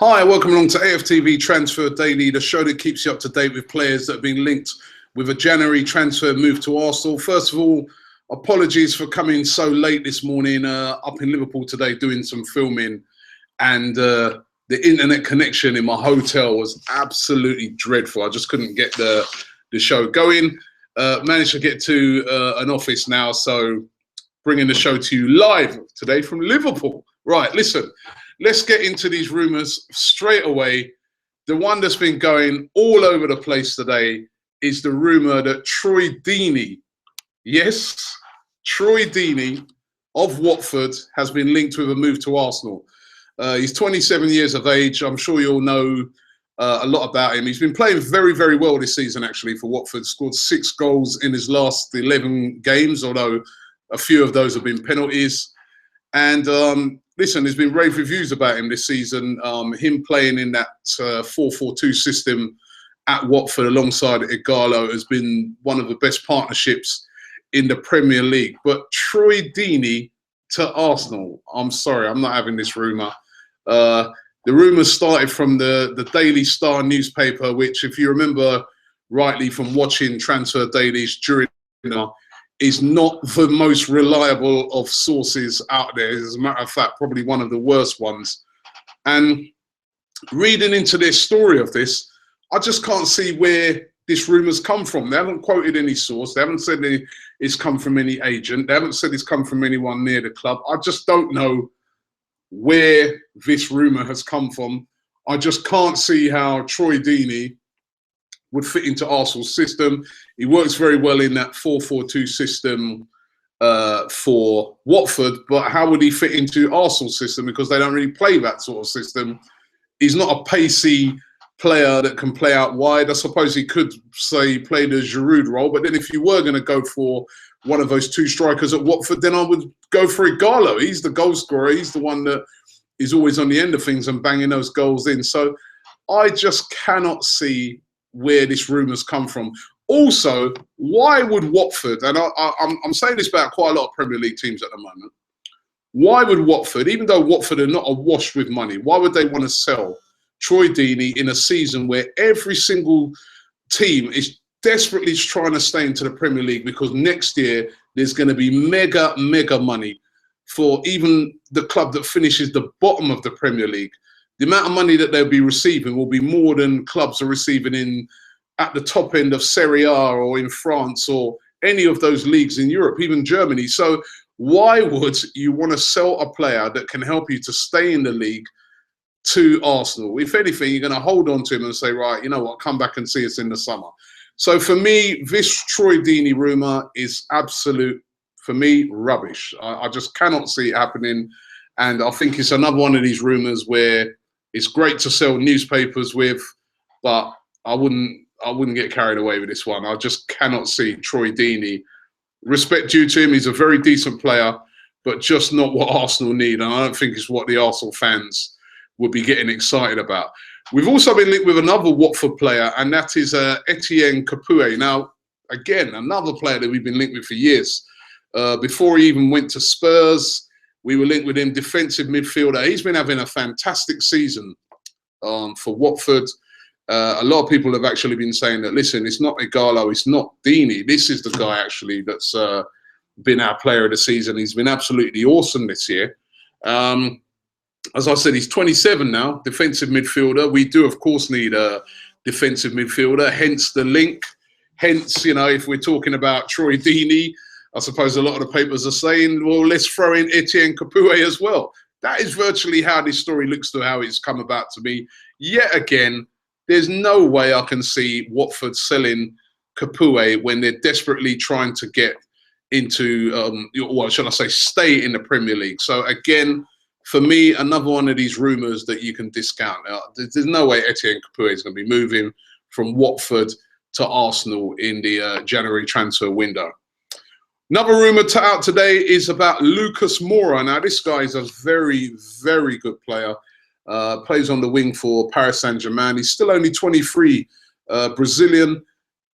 Hi, welcome along to AFTV Transfer Daily, the show that keeps you up to date with players that have been linked with a January transfer move to Arsenal. First of all, apologies for coming so late this morning, up in Liverpool today doing some filming, and the internet connection in my hotel was absolutely dreadful. I just couldn't get the show going. Managed to get to an office now, so bringing the show to you live today from Liverpool. Right, listen. Let's get into these rumours straight away. The one that's been going all over the place today is the rumour that Troy Deeney, yes, Troy Deeney of Watford has been linked with a move to Arsenal. He's 27 years of age. I'm sure you all know a lot about him. He's been playing very, very well this season, actually, for Watford. Scored 6 goals in his last 11 games, although a few of those have been penalties. And listen, there's been rave reviews about him this season. Him playing in that 4-4-2 system at Watford alongside Ighalo has been one of the best partnerships in the Premier League. But Troy Deeney to Arsenal, I'm sorry, I'm not having this rumour. The rumour started from the Daily Star newspaper, which, if you remember rightly from watching transfer dailies during is not the most reliable of sources out there. As a matter of fact, probably one of the worst ones. And reading into their story of this, I just can't see where this rumour's come from. They haven't quoted any source. They haven't said it's come from any agent. They haven't said it's come from anyone near the club. I just don't know where this rumour has come from. I just can't see how Troy Deeney would fit into Arsenal's system. He works very well in that 4-4-2 system for Watford, but how would he fit into Arsenal's system? Because they don't really play that sort of system. He's not a pacey player that can play out wide. I suppose he could, say, play the Giroud role, but then if you were going to go for one of those 2 strikers at Watford, then I would go for Ighalo. He's the goal scorer. He's the one that is always on the end of things and banging those goals in. So I just cannot see where this rumour's come from. Also, why would Watford, and I'm saying this about quite a lot of Premier League teams at the moment, why would Watford, even though Watford are not awash with money, why would they want to sell Troy Deeney in a season where every single team is desperately trying to stay into the Premier League, because next year there's going to be mega money for even the club that finishes the bottom of the Premier League. The amount of money that they'll be receiving will be more than clubs are receiving at the top end of Serie A or in France or any of those leagues in Europe, even Germany. So why would you want to sell a player that can help you to stay in the league to Arsenal? If anything, you're going to hold on to him and say, right, you know what, come back and see us in the summer. So for me, this Troy Deeney rumour is absolute, for me, rubbish. I just cannot see it happening. And I think it's another one of these rumours where it's great to sell newspapers with, but I wouldn't get carried away with this one. I just cannot see Troy Deeney. Respect due to him, he's a very decent player, but just not what Arsenal need. And I don't think it's what the Arsenal fans would be getting excited about. We've also been linked with another Watford player, and that is Etienne Capoue. Now, again, another player that we've been linked with for years. Before he even went to Spurs, we were linked with him, defensive midfielder. He's been having a fantastic season for Watford. A lot of people have actually been saying that, listen, it's not Ighalo, it's not Deeney. This is the guy, actually, that's been our player of the season. He's been absolutely awesome this year. As I said, he's 27 now, defensive midfielder. We do, of course, need a defensive midfielder, hence the link. Hence, you know, if we're talking about Troy Deeney, I suppose a lot of the papers are saying, well, let's throw in Etienne Capoue as well. That is virtually how this story looks, to how it's come about to me. Yet again, there's no way I can see Watford selling Capoue when they're desperately trying to get into, what should I say, stay in the Premier League. So again, for me, another one of these rumours that you can discount. There's no way Etienne Capoue is going to be moving from Watford to Arsenal in the January transfer window. Another rumour out today is about Lucas Moura. Now, this guy is a very, very good player. Plays on the wing for Paris Saint-Germain. He's still only 23, Brazilian,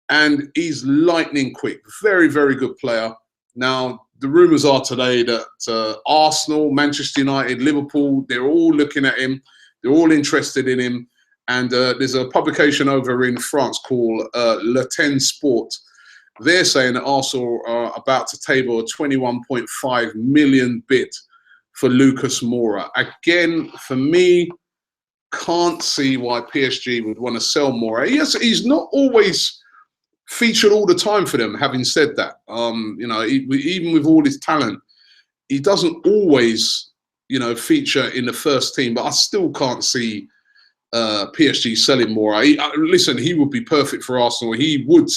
and he's lightning quick. Very, very good player. Now, the rumours are today that Arsenal, Manchester United, Liverpool, they're all looking at him. They're all interested in him. And there's a publication over in France called Le Temps Sport. They're saying that Arsenal are about to table a 21.5 million bid for Lucas Moura. Again, for me, can't see why PSG would want to sell Moura. He's not always featured all the time for them. Having said that, you know, even with all his talent, he doesn't always, you know, feature in the first team. But I still can't see PSG selling Moura. Listen, he would be perfect for Arsenal. He would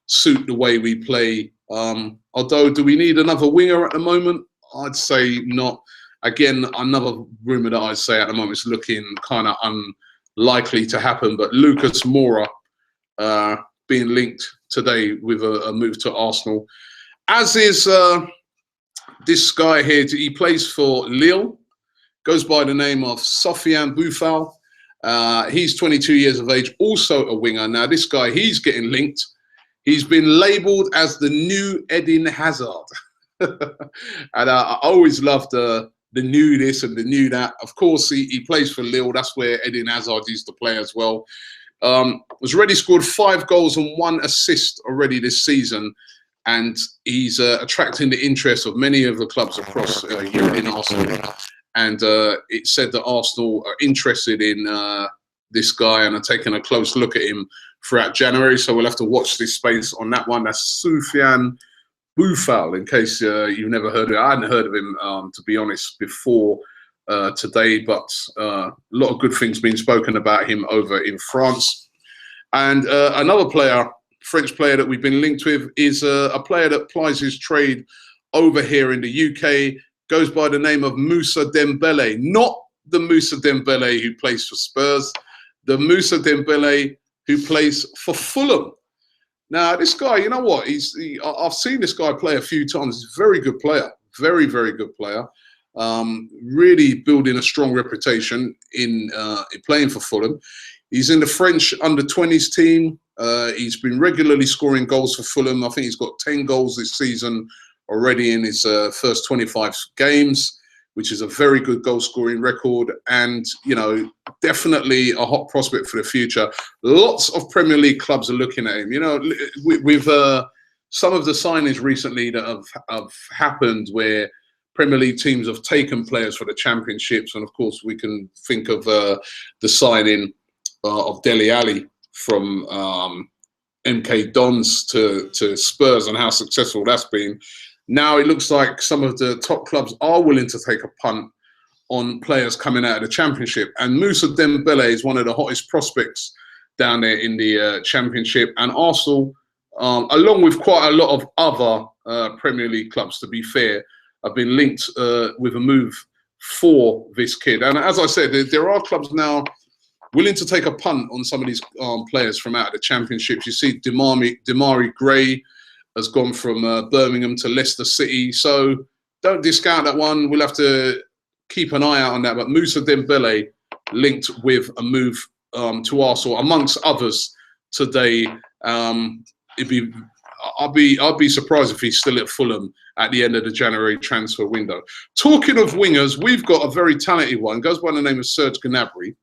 suit the way we play. Although, do we need another winger at the moment? I'd say not. Again, another rumour that I'd say at the moment is looking kind of unlikely to happen. But Lucas Moura being linked today with a move to Arsenal, as is this guy here. He plays for Lille, goes by the name of Sophie Boufal. He's 22 years of age, also a winger. Now, this guy, he's getting linked. He's been labelled as the new Eden Hazard. And I always loved the new this and the new that. Of course, he plays for Lille. That's where Eden Hazard used to play as well. Was already scored 5 goals and 1 assist already this season. And he's attracting the interest of many of the clubs across Europe in Arsenal. And it said that Arsenal are interested in this guy and are taking a close look at him throughout January. So we'll have to watch this space on that one. That's Sophie Boufal, in case you've never heard of it. I hadn't heard of him, to be honest, before today. But a lot of good things being spoken about him over in France. And another player, French player that we've been linked with, is a player that plies his trade over here in the UK. Goes by the name of Mousa Dembele, not the Mousa Dembele who plays for Spurs, the Mousa Dembele who plays for Fulham. Now, this guy, you know what? I've seen this guy play a few times. He's a very good player, very, very good player. Really building a strong reputation in playing for Fulham. He's in the French under-20s team. He's been regularly scoring goals for Fulham. I think he's got 10 goals this season already in his first 25 games, which is a very good goal-scoring record, and, you know, definitely a hot prospect for the future. Lots of Premier League clubs are looking at him. You know, with some of the signings recently that have happened where Premier League teams have taken players for the championships, and of course we can think of the signing of Dele Alli from MK Dons to Spurs and how successful that's been. Now it looks like some of the top clubs are willing to take a punt on players coming out of the Championship. And Mousa Dembele is one of the hottest prospects down there in the Championship. And Arsenal, along with quite a lot of other Premier League clubs, to be fair, have been linked with a move for this kid. And as I said, there are clubs now willing to take a punt on some of these players from out of the Championships. You see Demarai Gray has gone from Birmingham to Leicester City. So don't discount that one. We'll have to keep an eye out on that. But Mousa Dembele linked with a move to Arsenal, amongst others, today. I'd be surprised if he's still at Fulham at the end of the January transfer window. Talking of wingers, we've got a very talented one. Goes by the name of Serge Gnabry.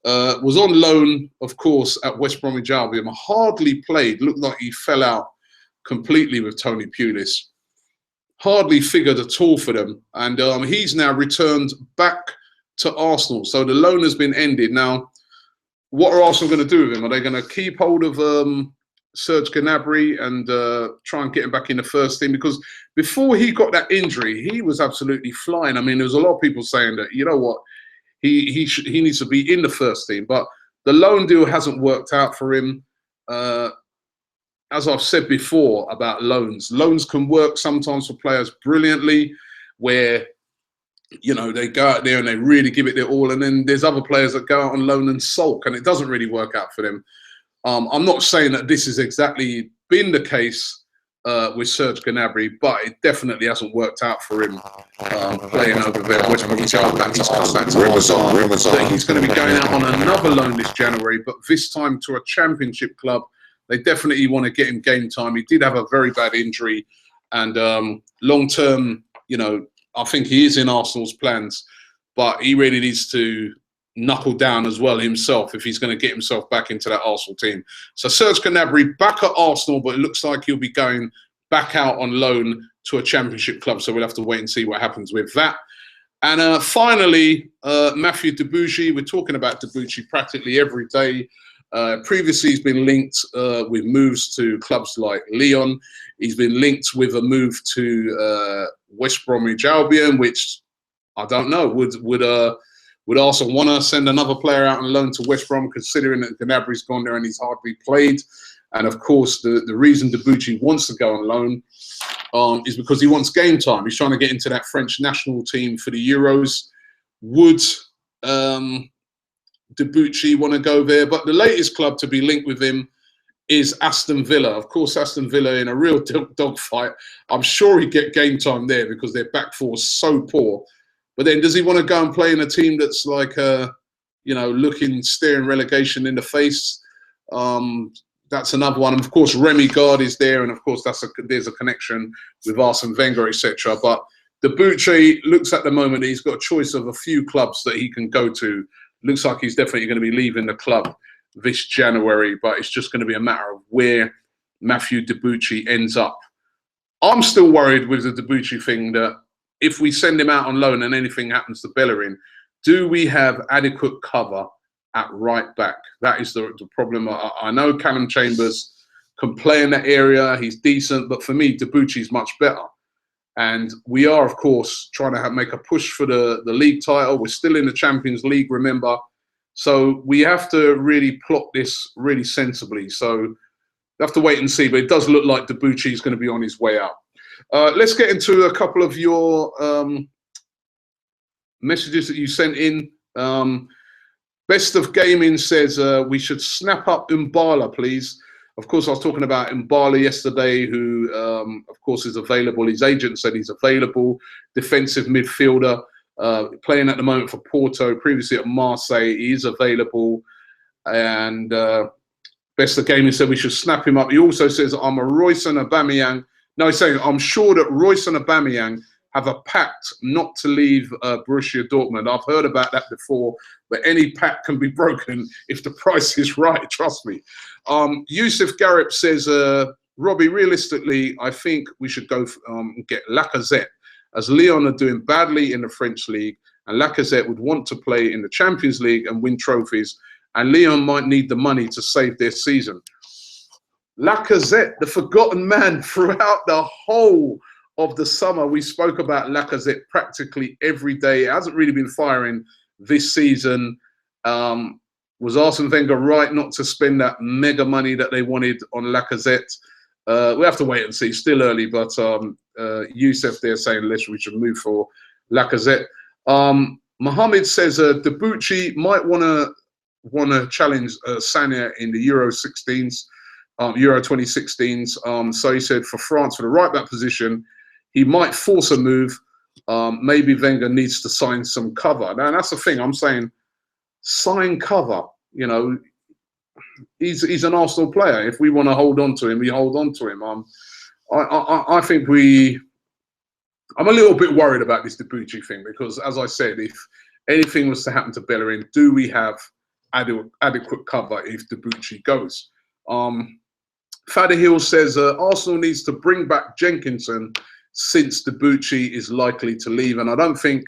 Was on loan, of course, at West Bromwich Albion. Hardly played. Looked like he fell out completely with Tony Pulis. Hardly figured at all for them. And he's now returned back to Arsenal. So the loan has been ended. Now, what are Arsenal going to do with him? Are they going to keep hold of Serge Gnabry and try and get him back in the first team? Because before he got that injury, he was absolutely flying. I mean, there was a lot of people saying that, you know what, he needs to be in the first team. But the loan deal hasn't worked out for him. As I've said before about loans can work sometimes for players brilliantly, where, you know, they go out there and they really give it their all, and then there's other players that go out on loan and sulk, and it doesn't really work out for them. I'm not saying that this has exactly been the case with Serge Gnabry, but it definitely hasn't worked out for him playing over there. West Bromwich Albion. He's come back to Arsenal. So he's going to be going out on another loan this January, but this time to a Championship club. They definitely want to get him game time. He did have a very bad injury, and long term, you know, I think he is in Arsenal's plans, but he really needs to knuckle down as well himself if he's going to get himself back into that Arsenal team. So Serge Gnabry back at Arsenal, but it looks like he'll be going back out on loan to a Championship club. So we'll have to wait and see what happens with that. And finally, Mathieu Debuchy. We're talking about Debuchy practically every day. Previously, he's been linked with moves to clubs like Lyon. He's been linked with a move to West Bromwich Albion, which I don't know. Would Arsenal want to send another player out on loan to West Brom, considering that Gnabry's gone there and he's hardly played? And of course, the reason Debuchy wants to go on loan is because he wants game time. He's trying to get into that French national team for the Euros. Would Debuchy want to go there? But the latest club to be linked with him is Aston Villa. Of course, Aston Villa in a real dogfight. I'm sure he'd get game time there because their back four is so poor. But then does he want to go and play in a team that's like, staring relegation in the face? That's another one. And of course, Remy Gard is there. And of course, there's a connection with Arsene Wenger, etc. But Debuchy looks at the moment, he's got a choice of a few clubs that he can go to. Looks like he's definitely going to be leaving the club this January, but it's just going to be a matter of where Mathieu Debuchy ends up. I'm still worried with the Debuchy thing that if we send him out on loan and anything happens to Bellerin, do we have adequate cover at right back? That is the problem. I know Callum Chambers can play in that area. He's decent, but for me, Debuchy's much better. And we are, of course, trying to make a push for the league title. We're still in the Champions League, remember. So we have to really plot this really sensibly. So we have to wait and see. But it does look like Debuchy is going to be on his way out. Let's get into a couple of your messages that you sent in. Best of Gaming says we should snap up Mbala, please. Of course, I was talking about Mbala yesterday, who, of course, is available. His agent said he's available. Defensive midfielder, playing at the moment for Porto, previously at Marseille. He is available. And Best of Gaming said we should snap him up. He also says, I'm a Royce and Aubameyang. No, he's saying, I'm sure that Royce and Aubameyang have a pact not to leave Borussia Dortmund. I've heard about that before, but any pact can be broken if the price is right, trust me. Yusuf Garrett says, Robbie, realistically, I think we should go get Lacazette, as Lyon are doing badly in the French league, and Lacazette would want to play in the Champions League and win trophies, and Lyon might need the money to save their season. Lacazette, the forgotten man throughout the whole of the summer. We spoke about Lacazette practically every day. It hasn't really been firing this season. Was Arsene Wenger right not to spend that mega money that they wanted on Lacazette? We have to wait and see. Still early, but Youssef there saying, listen, we should move for Lacazette. Mohammed says Debuchy might want to challenge Sanya in the Euro 16s. Euro 2016s. So he said for France, for the right back position, he might force a move. Maybe Wenger needs to sign some cover. Now, that's the thing. I'm saying sign cover. You know, he's an Arsenal player. If we want to hold on to him, we hold on to him. I think I'm a little bit worried about this Debuchy thing because, as I said, if anything was to happen to Bellerin, do we have adequate cover if Debuchy goes? Fada Hill says Arsenal needs to bring back Jenkinson since Debuchy is likely to leave, and I don't think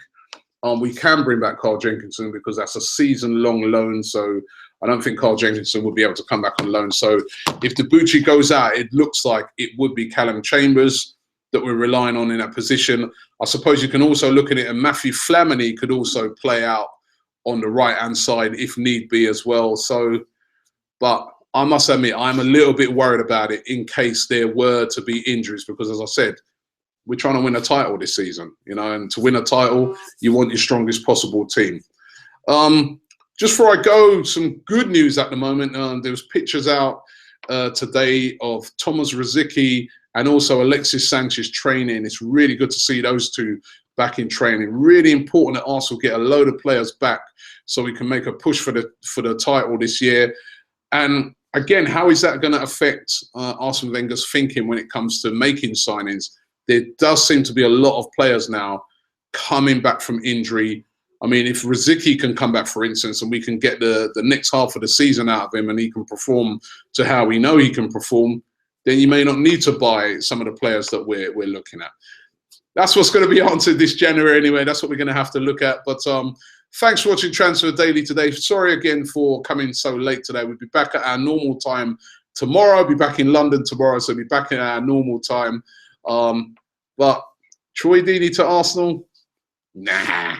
we can bring back Carl Jenkinson because that's a season-long loan. So I don't think Carl Jenkinson will be able to come back on loan. So if Debuchy goes out, it looks like it would be Callum Chambers that we're relying on in that position. I suppose you can also look at it, and Matthew Flamini could also play out on the right-hand side if need be as well. So, but I must admit, I'm a little bit worried about it in case there were to be injuries because, as I said, we're trying to win a title this season, you know, and to win a title, you want your strongest possible team. Just before I go, some good news at the moment. There was pictures out today of Thomas Rosicky and also Alexis Sanchez training. It's really good to see those two back in training. Really important that Arsenal get a load of players back so we can make a push for the title this year. And again, how is that going to affect Arsene Wenger's thinking when it comes to making signings? There does seem to be a lot of players now coming back from injury I mean, if Rosicky can come back, for instance, and we can get the next half of the season out of him and he can perform to how we know he can perform, then you may not need to buy some of the players that we're looking at. That's what's going to be answered this January anyway. That's what we're going to have to look at. But thanks for watching Transfer Daily today. Sorry again for coming so late today. We'll be back at our normal time tomorrow. I'll be back in London tomorrow, so we'll be back at our normal time. But Troy Deeney to Arsenal? Nah.